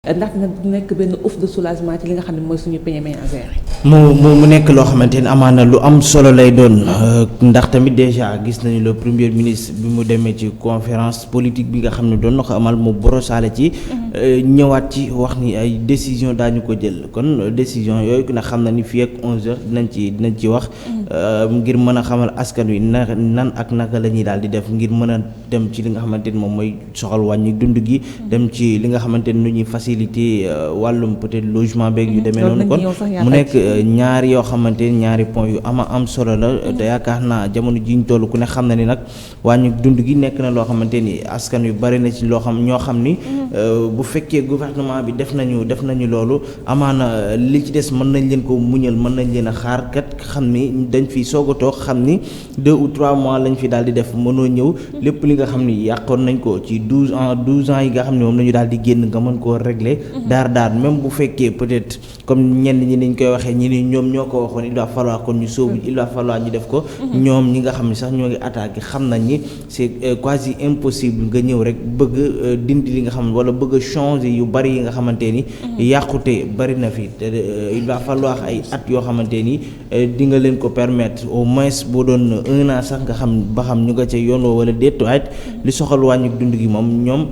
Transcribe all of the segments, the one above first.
ndax na nekk benn ouf de soulagement ci li nga xam ne mooy suñu panier ménagère yi. mu nekk loo xamante ni amaana lu am solo lay doon ndax tamit déjà gis nañu le premier ministre bi mu demee ci conférence politique bi nga xam ne doon na ko amal mu borosaale ci ñëwaat ci wax ni ay décision daañu ko jël kon décision yooyu na xam na ni fii ak 11h dinañ ci wax ngir mën a xamal askan wi nan ak naka la ñuy daal di def ngir mën a dem ci li nga xamante ni moom mooy soxal wàññi dund gi dem ci li nga xamante ni nu ñuy facilité wàllum peut-être logement beeg yu demee noonu kon mu nekk ñaari yoo xamante ni ñaari point yu am solo la te yaakaar naa jamono ji ñu toll ku ne xam na ni nag wàññi dund gi nekk na loo xamante ni askan wi bari na ci loo xam ñoo xam ni bu fekkee gouvernement bi def nañu loolu amaana li ci des mën nañ leen ko muñal mën nañ leen a xaar kat xam ni dañ fi soog a toog xam ni 2 ou 3 mois lañ fi daal di def mënoo ñëw lépp li nga xam ni yàqoon nañ ko ci 12 ans yi nga xam ne moom nañu daal di génn nga mën koo régler daar même bu fekkee peut-être comme ñenn ñi niñ koy waxee ñi ni ñoom ñoo ko waxoon il va falloir kon ñu sóobu il va falloir ñu def ko ñoom ñi nga xam ne sax ñoo ngi attaqué xam nañ ni c'est quasi impossible nga ñëw rek bëgg dindi li nga xam wala bëgg a changer yu bari yi nga xamante ni yàqute bari na fi te il va falloir ay at yoo xamante ni di nga leen ko permettre au moins boo doon 1 an sax nga xam ba xam ñu nga ca yoon wala déet waaye li soxal wàññi dund gi moom ñoom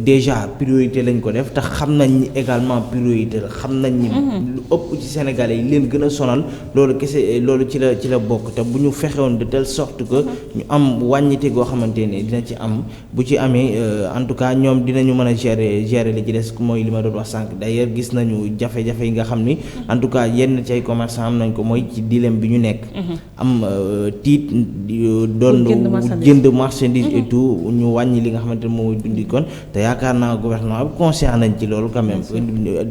déjà priorité lañ ko def te xam nañ ni également priorité la xam nañ ni lu ëpp ci Sénégalais yi leen gën a sonal loolu kese loolu ci la bokk te bu ñu fexewoon de telle sorte que ñu am wàññite goo xamante ne dina ci am bu ci amee en tout cas ñoom dinañu mën a gérer li ci des mooy li ma doon wax sànq d'ailleurs gis nañu jafe-jafe yi nga xam ni en tout cas yenn ci ay commerçants am nañ ko mooy ci dilemme bi ñu nekk am tiit doon jënd marchandise et tout ñu wàññi li nga xamante ne mooy dundi kon te yaakaar naa gouvernement bi conscient nañ ci loolu quand même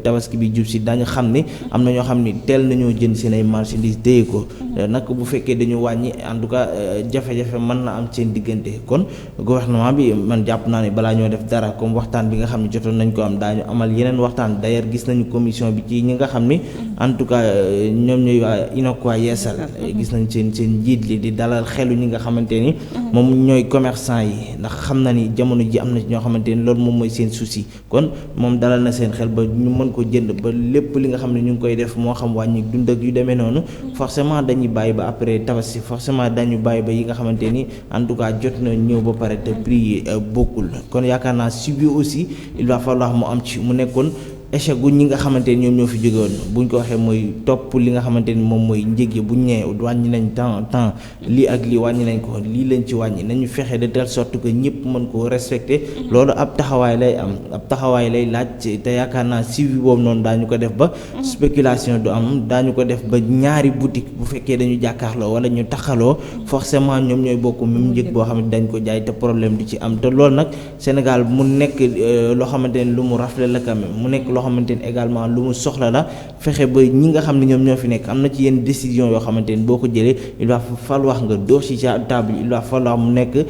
tabaski bi jub si dañu xam ne am na ñoo xam ni teel nañoo jënd seen ay marchandises téye ko nag bu fekkee dañu wàññi en tout cas jafe-jafe mën na am seen diggante kon gouvernement bi man jàpp naa ne balaa ñoo def dara comme waxtaan bi nga xam ne jotoon nañ ko am daañu amal yeneen waxtaan d'ailleurs gis nañu commission bi ci ñi nga xam ni en tout cas ñoom ñooy waa Unacois Yeesal gis nañ seen njiit li di dalal xelu ñi nga xamante ni moom ñooy commerçant yi ndax xam na ni jamono ji am na ñoo xamante ni loolu moom mooy seen souci kon moom dalal na seen xel ba ñu mën ko jënd ba lépp li nga xam ne ñu ngi koy def moo xam wàññi dund ak yu demee noonu forcément dañuy bàyyi ba après tabaski forcément dañu bàyyi ba yi nga xamante ni en tout cas jot na ñëw ba pare te prix yi bokkul kon yaakaar naa suivi aussi il va falloir mu am ci mu nekkoon échec gu ñi nga xamante ni ñoom ñoo fi jóge woon buñ ko waxee mooy topp li nga xamante ni moom mooy njëg yi buñ ñëwee wàññi nañ temps lii ak lii wàññi nañ ko lii lañ ci wàññi nañu fexe de telle sorte que ñëpp mën koo respecter loolu ab taxawaay lay am ab taxawaay lay laaj te yaakaar naa suivi boobu noonu daañu ko def ba spéculation du am daañu ko def ba ñaari boutique bu fekkee dañu jàkkaarloo wala ñu taxaloo forcément ñoom ñooy bokk même njëg boo xam ne dañ ko jaay te problème du ci am te loolu nag Sénégal mu nekk loo xamante ni lu mu rafle la quand même mu nekk xamante ni également lu mu soxla la fexe ba ñi nga xam ne ñoom ñoo fi nekk am na ci yenn décision yoo xamante ni boo ko jëlee il va falloir nga door ci table il va falloir mu nekk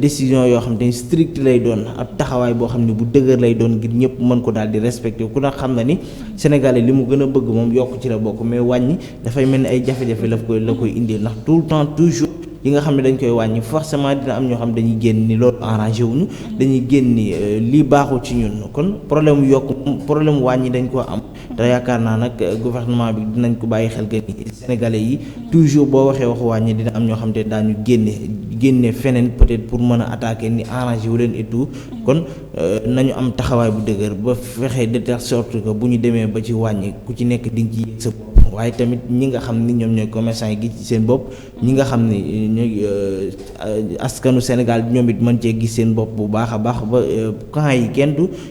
décision yoo xamante ni strict lay doon ab taxawaay boo xam ne bu dëgër lay doon ngir ñëpp mën ko daal di respecter ku na xam na ni Sénégalais li mu gën a bëgg moom yokk ci la bokk mais wàññi dafay mel ni ay jafe-jafe la koy indi ndax tout le temps toujours yi nga xam ne dañ koy wàññi forcément dina am ñoo xam dañuy génn ni loolu arrangé wuñu dañuy génn ni lii baaxul ci ñun kon problème problème wàññi dañ koo am te yaakaar naa nag gouvernement bi dinañ ko bàyyi xel que ni Sénégalais yi toujours boo waxee waxu wàññi dina am ñoo xam te daañu génne feneen peut-être pour mën a attaquer ni arrangé wu leen et tout kon nañu am taxawaay bu dëgër ba fexe de telle sorte que bu ñu demee ba ci wàññi ku ci nekk di nga ci yëg sa bopp waaye tamit ñi nga xam ni ñoom ñooy commerçant yi gis ci seen bopp ñi nga xam ni ñooy askanu Sénégal ñoom it mën cee gis seen bopp bu baax a baax ba camp yi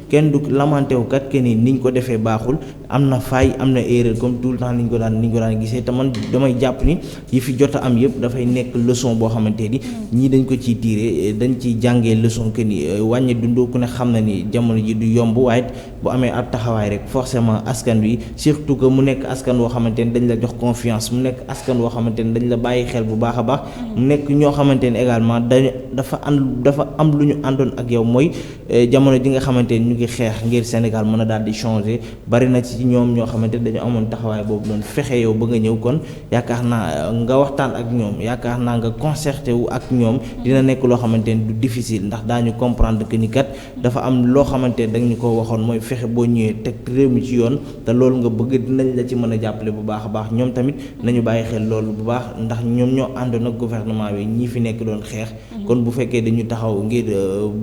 kenn du lamenté wu kat que ni niñ ko defee baaxul am na faay am na erreur comme tout le temps niñ ko daan gisee te man damay jàpp ni yi fi jot a am yëpp dafay nekk leçon boo xamante ni ñii dañ ko ciy tirer dañ ciy jàngee leçon que ni wàññi dund ku ne xam na ni jamono ji du yomb waaye bu amee ab taxawaay rek forcément askan wi surtout que mu nekk askan woo xamante xamante ni dañ la jox confiance mu nekk askan woo xamante ni dañ la bàyyi xel bu baax a baax mu nekk ñoo xamante ni également dafa am lu ñu àndoon ak yow mooy jamono ji nga xamante ni ñu ngi xeex ngir Sénégal mën a daal di changer bari na ci ñoom ñoo xamante ni dañu amoon taxawaay boobu doon fexe yow ba nga ñëw kon yaakaar naa nga waxtaan ak ñoom yaakaar naa nga concerté wu ak ñoom dina nekk loo xamante ni du difficile ndax daañu comprendre que ni kat dafa am loo xamante ni dañ ñu ko waxoon mooy fexe boo ñëwee teg réew mi ci yoon te loolu nga bëgg dinañ la ci mën a jàppale bu baax a baax ñoom tamit nañu bàyyi xel loolu bu baax ndax ñoom ñoo àndoon ak gouvernement bi ñi fi nekk doon xeex kon bu fekkee dañu taxaw ngir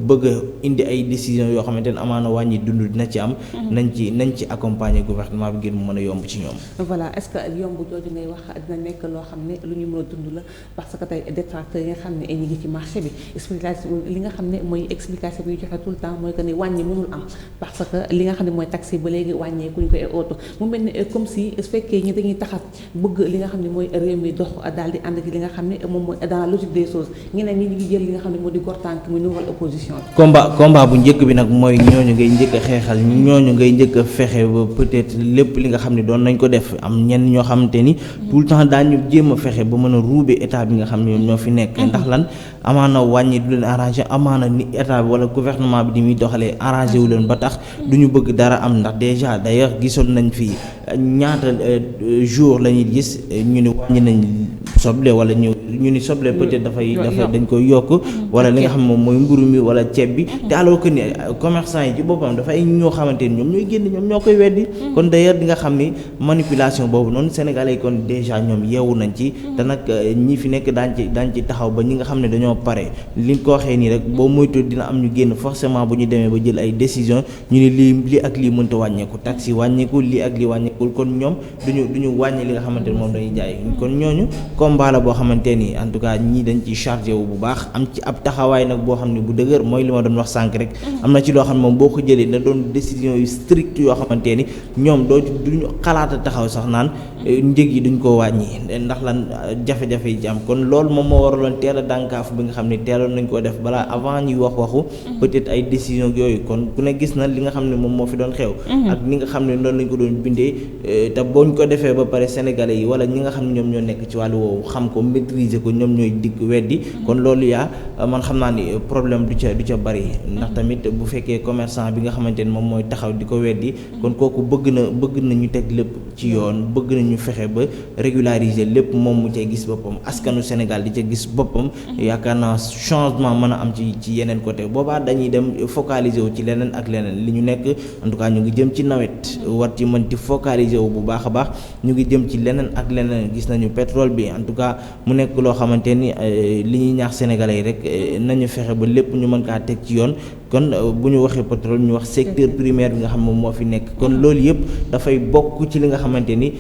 bëgg a indi ay décisions yoo xamante ne amaana wàññi dund dina ci am nañ ci accompagner gouvernement bi ngir mu mën a yomb ci ñoom. voilà est-ce que yomb jooju ngay wax dina nekk loo xam ne lu ñu mën a dund la parce que tey détracteurs yi nga xam ne ñu ngi ci marché bi explication li nga xam ne mooy explication bi ñu joxe tout le temps mooy que ni wàññi mënul am parce que li nga xam ne mooy taxe ba léegi wàññeekuñ ko ay auto mu mel ni comme si su fekkee ñi dañuy taxat bëgg li nga xam ne mooy réew mi dox daal di ànd ci li nga xam ne moom mooy dans la logique des choses ñeneen ñi ñu ngi jël li nga xam ne moo di gortànk muy nouvelle opposition combat bu njëkk bi nag mooy ñooñu ngay njëkk a xeexal ñooñu ngay njëkk a fexe ba peut-être lépp li nga xam ne doon nañ ko def am ñenn ñoo xamante ni tout le temps daañu jéem a fexe ba mën a ruube état bi nga xam ne ñoo fi nekk ndax lan amaana wàññi du leen arrangé amaana ni état bi wala gouvernement bi di muy doxalee arrangé wu leen ba tax du ñu bëgg dara am ndax déjà d'ailleurs gisoon nañ fii ñaata jour la ñuy gis ñu ni wàññi nañ soble wala ñu ni soble peut-être dañ koy yokk wala li nga xam moom mooy mburu mi wala ceeb bi te alors que ni commerçant yi ci boppam dafay ñoo xamante ni ñoom ñooy génn ñoom ñoo koy weddi kon d'ailleurs di nga xam ni manipulation boobu noonu sénégalais yi kon déjà ñoom yeewu nañ ci te nag ñi fi nekk daañ ci taxaw ba ñi nga xam ne dañoo pare li nga ko waxee nii rek boo moytu dina am ñu génn forcément bu ñu demee ba jël ay décision ñu ni lii ak lii mënta wàññeeku taxi wàññeeku lii ak lii wàññeekul kon ñoom duñu wàññi li nga xamante ni moom dañuy jaay kon ñooñu combat la boo xamante ni en tout cas ñii dañ ci chargé wu bu baax am ci ab taxawaay nag boo xam ne bu dëgër mooy li ma doon wax sànq rek am na ci loo xam ne moom boo ko jëlee da doon décision yu strict yoo xamante ni ñoom duñu xalaata taxaw sax naan njëg yi duñ ko wàññi ndax lan jafe-jafe yi ci am kon loolu moom moo waraloon teel a dànkaafu bi nga xam ne teeloon nañ koo def balaa avant ñuy waxu peut-être ay décision yooyu kon ku ne gis na li nga xam ne moom moo fi doon xew ak ni nga xam ne noonu lañ ko doon bindee te booñ ko defee ba pare sénégalais yi wala ñi nga xam ne ñoom ñoo nekk ci wàllu woowu xam ko maîtriser ko ñoom ñooy digg weddi kon loolu man xam naa ni problème du ca bari ndax tamit bu fekkee commerçant bi nga xamante ni moom mooy taxaw di ko weddi kon kooku bëgg na ñu teg lépp ci yoon bëgg na ñu fexe ba régulariser lépp moom mu cay gis boppam askanu Sénégal di ca gis boppam yaakaar naa changement mën a am ci yeneen côté boobaa dañuy dem focaliser wu ci leneen ak leneen li ñu nekk en tout cas ñu ngi jëm ci nawet war ci mën ci focaliser wu bu baax a baax ñu ngi jëm ci leneen ak leneen gis nañu pétrole bi en tout cas mu nekk loo xamante ni li ñuy ñaax sénégalais yi rek nañu fexe ba lépp ñu mën kaa teg ci yoon kon bu ñu waxee pétrole ñu wax secteur primaire bi nga xam moom moo fi nekk kon loolu yëpp dafay bokk ci li nga xamante ni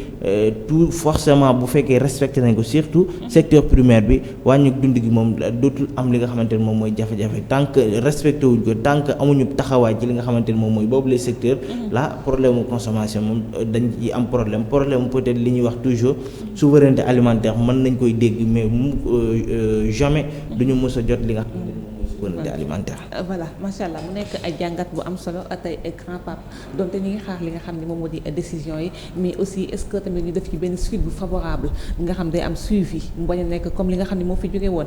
tout forcément bu fekkee respecté nañ ko surtout secteur primaire bi wàññi dund gi moom dootul am li nga xamante ni moom mooy jafe-jafe tant que respecté wuñ ko tant que amuñu taxawaay ci li nga xamante ni moom mooy boobu les secteurs là problème mu consommation moom dañ ci am problème peut-être li ñuy wax toujours souveraineté alimentaire mën nañ koy dégg mais mu jamais duñu mës a jot li nga xam ne souveraineté alimentaire. voilà macha allah mu nekk ay jàngat bu am solo tey grand pape donte ñu ngi xaar li nga xam ne moom moo di décision yi mais aussi est-ce que tamit ñu def ci benn suite bu favorable nga xam day am suivi mu bañ a nekk comme li nga xam ne moo fi jóge woon